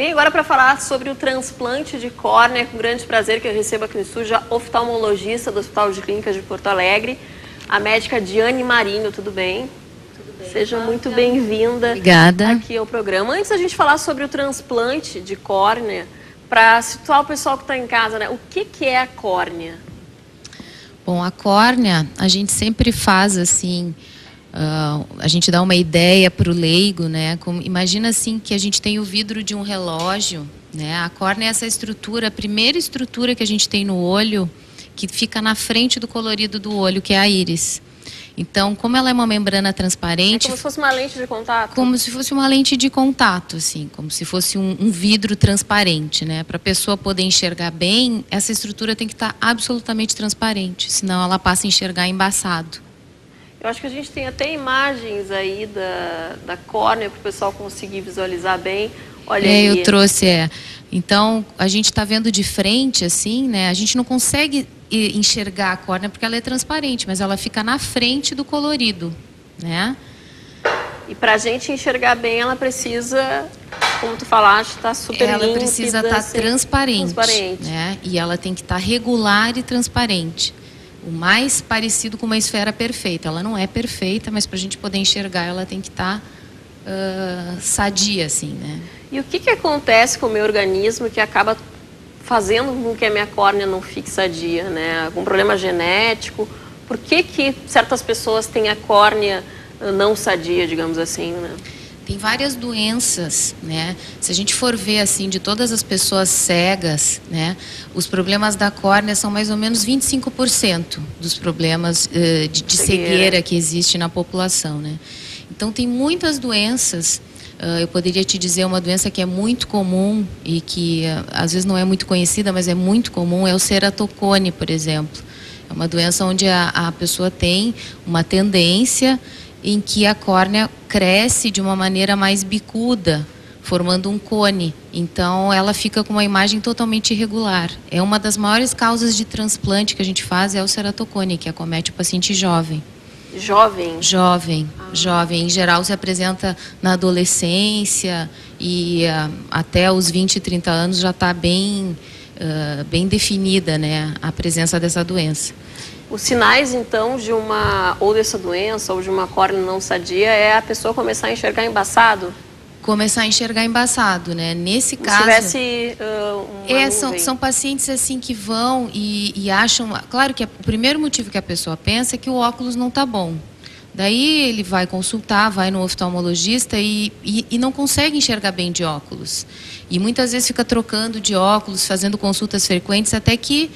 Bem, agora para falar sobre o transplante de córnea, com grande prazer que eu recebo aqui no estúdio a oftalmologista do Hospital de Clínicas de Porto Alegre, a médica Diane Marinho, tudo bem? Tudo bem. Seja muito bem-vinda aqui ao programa. Antes da gente falar sobre o transplante de córnea, para situar o pessoal que está em casa, né? O que é a córnea? Bom, a córnea, a gente sempre faz assim... a gente dá uma ideia para o leigo, né? Imagina assim que a gente tem o vidro de um relógio, né? A córnea é essa estrutura, a primeira estrutura que a gente tem no olho, que fica na frente do colorido do olho, que é a íris. Então, como ela é uma membrana transparente... É como se fosse uma lente de contato? Como se fosse uma lente de contato, assim, como se fosse um vidro transparente, né? Para a pessoa poder enxergar bem, essa estrutura tem que estar absolutamente transparente, senão ela passa a enxergar embaçado. Eu acho que a gente tem até imagens aí da córnea para o pessoal conseguir visualizar bem. Olha aí. Eu trouxe, Então, a gente está vendo de frente, assim, né? A gente não consegue enxergar a córnea porque ela é transparente, mas ela fica na frente do colorido, né? E para a gente enxergar bem, ela precisa, como tu falaste, estar super límpida. Ela precisa estar assim, transparente, né? E ela tem que estar regular e transparente. O mais parecido com uma esfera perfeita. Ela não é perfeita, mas para a gente poder enxergar, ela tem que estar sadia, assim, né? E o que acontece com o meu organismo que acaba fazendo com que a minha córnea não fique sadia, né? Algum problema genético? Por que certas pessoas têm a córnea não sadia, digamos assim, né? Tem várias doenças, né? Se a gente for ver, assim, de todas as pessoas cegas, né? Os problemas da córnea são mais ou menos 25% dos problemas de cegueira que existe na população, né? Então, tem muitas doenças. Eu poderia te dizer uma doença que é muito comum e que às vezes não é muito conhecida, mas é muito comum, é o ceratocone, por exemplo. É uma doença onde a pessoa tem uma tendência em que a córnea cresce de uma maneira mais bicuda, formando um cone. Então, ela fica com uma imagem totalmente irregular. É uma das maiores causas de transplante que a gente faz, é o ceratocone, que acomete o paciente jovem. Jovem? Jovem. Em geral, se apresenta na adolescência e até os 20, 30 anos já está bem definida, né, a presença dessa doença. Os sinais, então, ou dessa doença ou de uma córnea não sadia é a pessoa começar a enxergar embaçado? Começar a enxergar embaçado, né? Nesse caso... Se tivesse uma são pacientes assim que vão e acham... Claro que o primeiro motivo que a pessoa pensa é que o óculos não está bom. Daí ele vai consultar, vai no oftalmologista e não consegue enxergar bem de óculos. E muitas vezes fica trocando de óculos, fazendo consultas frequentes, até que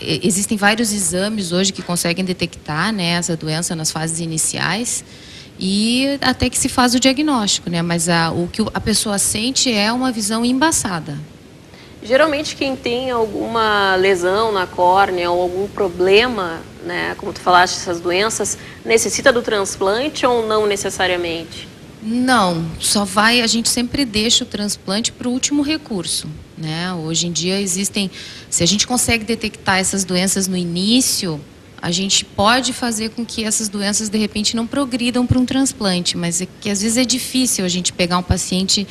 existem vários exames hoje que conseguem detectar, né, essa doença nas fases iniciais. E até que se faz o diagnóstico, né? Mas o que a pessoa sente é uma visão embaçada. Geralmente quem tem alguma lesão na córnea ou algum problema, né, como tu falaste, essas doenças, necessita do transplante ou não necessariamente? Não, a gente sempre deixa o transplante para o último recurso, né? Hoje em dia se a gente consegue detectar essas doenças no início, a gente pode fazer com que essas doenças, de repente, não progridam para um transplante, mas é que às vezes é difícil a gente pegar um paciente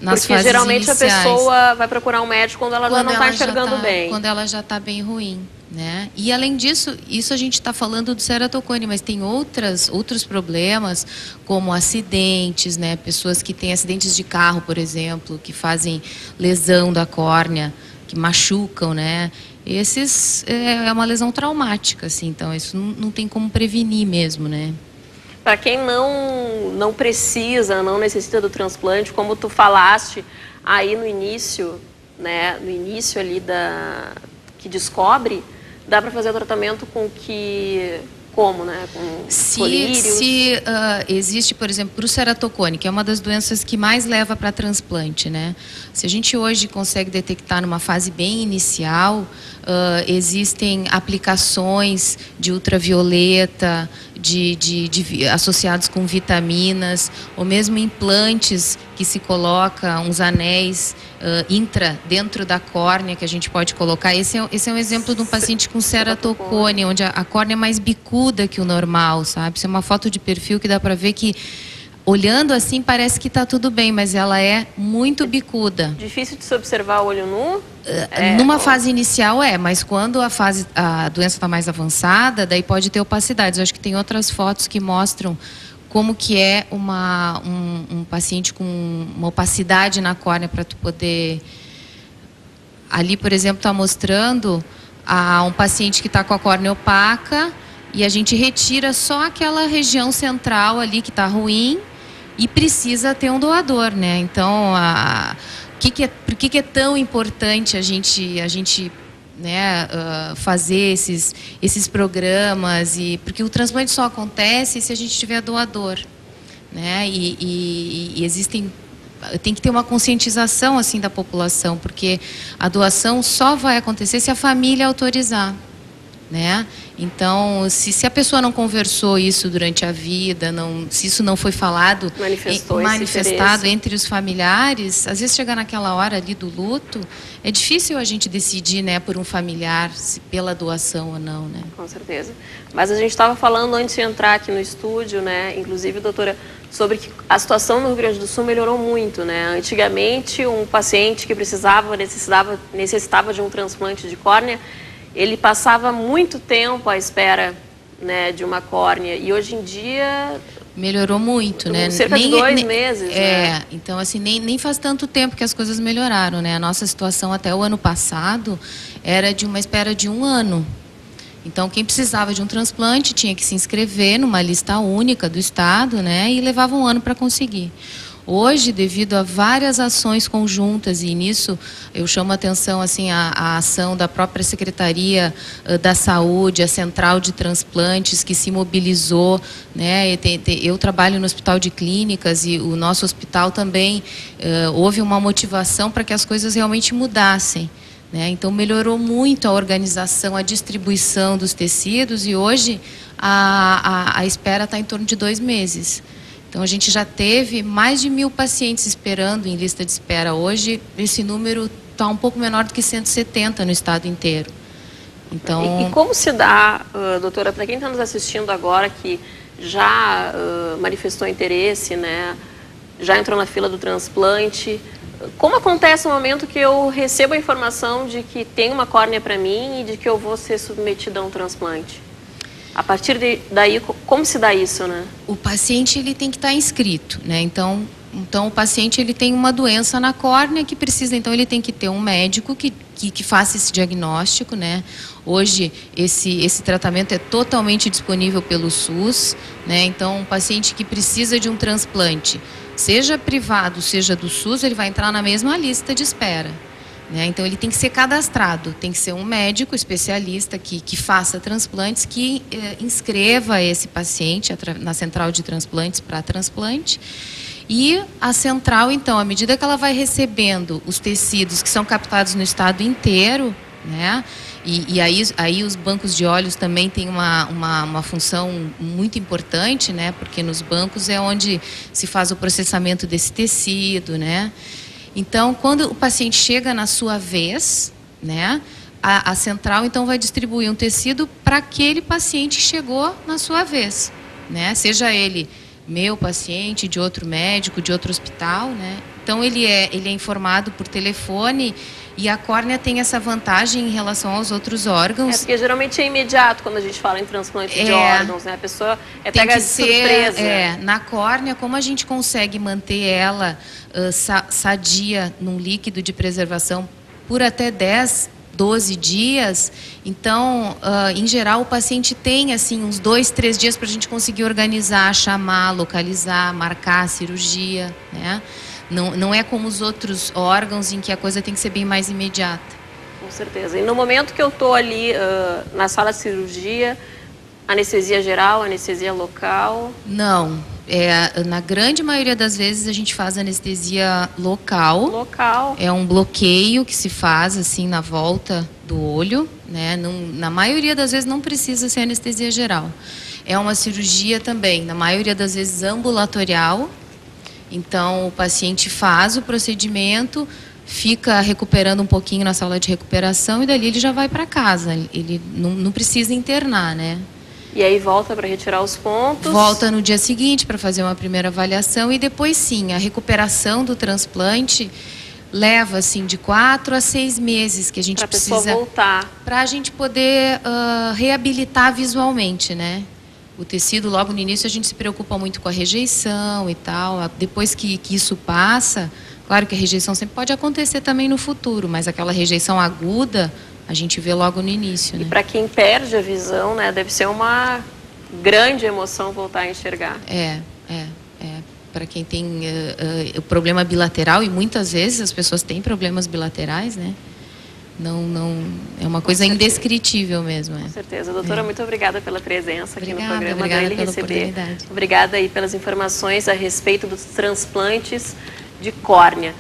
nas fases geralmente iniciais. A pessoa vai procurar um médico quando ela já não está enxergando bem. Quando ela já está bem ruim, né? E além disso, isso a gente está falando do ceratocone, mas tem outros problemas, como acidentes, né? Pessoas que têm acidentes de carro, por exemplo, que fazem lesão da córnea, que machucam, né? Esses é uma lesão traumática, assim, então isso não tem como prevenir mesmo, né? Para quem não precisa, não necessita do transplante, como tu falaste aí no início, né? No início ali que descobre, dá para fazer o tratamento como, né? Com colírios. Se existe, por exemplo, para o ceratocone, que é uma das doenças que mais leva para transplante, né? Se a gente hoje consegue detectar numa fase bem inicial, existem aplicações de ultravioleta, associados com vitaminas, ou mesmo implantes que se coloca, uns anéis dentro da córnea que a gente pode colocar. Esse é um exemplo de um paciente com ceratocone, onde a córnea é mais bicuda que o normal, sabe? Isso é uma foto de perfil que dá para ver que olhando assim parece que está tudo bem, mas ela é muito bicuda. Difícil de se observar o olho nu? Numa fase inicial mas quando a doença está mais avançada, daí pode ter opacidades. Eu acho que tem outras fotos que mostram como que é um paciente com uma opacidade na córnea para tu poder... Ali, por exemplo, está mostrando um paciente que está com a córnea opaca e a gente retira só aquela região central ali que está ruim e precisa ter um doador, né? Então, por que é tão importante a gente né, fazer esses programas? Porque o transplante só acontece se a gente tiver doador, né? E tem que ter uma conscientização assim da população, porque a doação só vai acontecer se a família autorizar, né? Então, se a pessoa não conversou isso durante a vida, se isso não foi falado, manifestado entre os familiares, às vezes chegar naquela hora ali do luto, é difícil a gente decidir, né, por um familiar, se pela doação ou não, né? Com certeza. Mas a gente estava falando antes de entrar aqui no estúdio, né, inclusive, doutora, sobre que a situação no Rio Grande do Sul melhorou muito, né? Antigamente, um paciente que necessitava de um transplante de córnea, ele passava muito tempo à espera, né, de uma córnea, e hoje em dia... Melhorou muito, né? Cerca de 2 meses, né? Então, assim, nem faz tanto tempo que as coisas melhoraram, né? A nossa situação até o ano passado era de uma espera de 1 ano. Então, quem precisava de um transplante tinha que se inscrever numa lista única do Estado, né? E levava 1 ano para conseguir. Hoje, devido a várias ações conjuntas, e nisso eu chamo a atenção assim, a ação da própria Secretaria da Saúde, a Central de Transplantes, que se mobilizou, né? Eu trabalho no Hospital de Clínicas e o nosso hospital também houve uma motivação para que as coisas realmente mudassem, né? Então, melhorou muito a organização, a distribuição dos tecidos, e hoje a espera está em torno de 2 meses. Então, a gente já teve mais de 1.000 pacientes esperando em lista de espera. Hoje, esse número está um pouco menor do que 170 no estado inteiro. Então... E como se dá, doutora, para quem está nos assistindo agora, que já manifestou interesse, né, já entrou na fila do transplante, como acontece no momento que eu recebo a informação de que tem uma córnea para mim e de que eu vou ser submetida a um transplante? A partir daí, como se dá isso, né? O paciente ele tem que estar inscrito, né? Então o paciente ele tem uma doença na córnea que precisa, então ele tem que ter um médico que faça esse diagnóstico, né? Hoje esse tratamento é totalmente disponível pelo SUS, né? Então um paciente que precisa de um transplante, seja privado, seja do SUS, ele vai entrar na mesma lista de espera. Então, ele tem que ser cadastrado, tem que ser um médico especialista que faça transplantes, que inscreva esse paciente na central de transplantes para transplante. E a central, então, à medida que ela vai recebendo os tecidos que são captados no estado inteiro, né? E aí os bancos de óleos também têm uma função muito importante, né? Porque nos bancos é onde se faz o processamento desse tecido, né? Então, quando o paciente chega na sua vez, né, a central então vai distribuir um tecido para aquele paciente que chegou na sua vez, né? Seja ele meu paciente, de outro médico, de outro hospital, né? Então ele é informado por telefone, e a córnea tem essa vantagem em relação aos outros órgãos. Porque geralmente é imediato quando a gente fala em transplante de órgãos, né? A pessoa pega de surpresa. Na córnea, como a gente consegue manter ela sadia num líquido de preservação por até 10, 12 dias, então, em geral, o paciente tem assim uns 2, 3 dias para a gente conseguir organizar, chamar, localizar, marcar a cirurgia, né? Não é como os outros órgãos em que a coisa tem que ser bem mais imediata. Com certeza. E no momento que eu estou ali na sala de cirurgia, anestesia geral, anestesia local? Não. Na grande maioria das vezes a gente faz anestesia local. Local. É um bloqueio que se faz assim na volta do olho, né? Na maioria das vezes não precisa ser anestesia geral. É uma cirurgia também, na maioria das vezes ambulatorial. Então, o paciente faz o procedimento, fica recuperando um pouquinho na sala de recuperação e dali ele já vai para casa. Ele não precisa internar, né? E aí volta para retirar os pontos? Volta no dia seguinte para fazer uma primeira avaliação e depois sim, a recuperação do transplante leva assim de 4 a 6 meses que a gente precisa... Para a pessoa voltar. Para a gente poder reabilitar visualmente, né? O tecido, logo no início, a gente se preocupa muito com a rejeição e tal. Depois que isso passa, claro que a rejeição sempre pode acontecer também no futuro, mas aquela rejeição aguda a gente vê logo no início, né? E para quem perde a visão, né, deve ser uma grande emoção voltar a enxergar. Para quem tem o problema bilateral, e muitas vezes as pessoas têm problemas bilaterais, né? Não, é uma coisa indescritível mesmo. Com certeza. Doutora, muito obrigada pela presença aqui no programa. Obrigada dele pela receber. oportunidade. Obrigada aí pelas informações a respeito dos transplantes de córnea.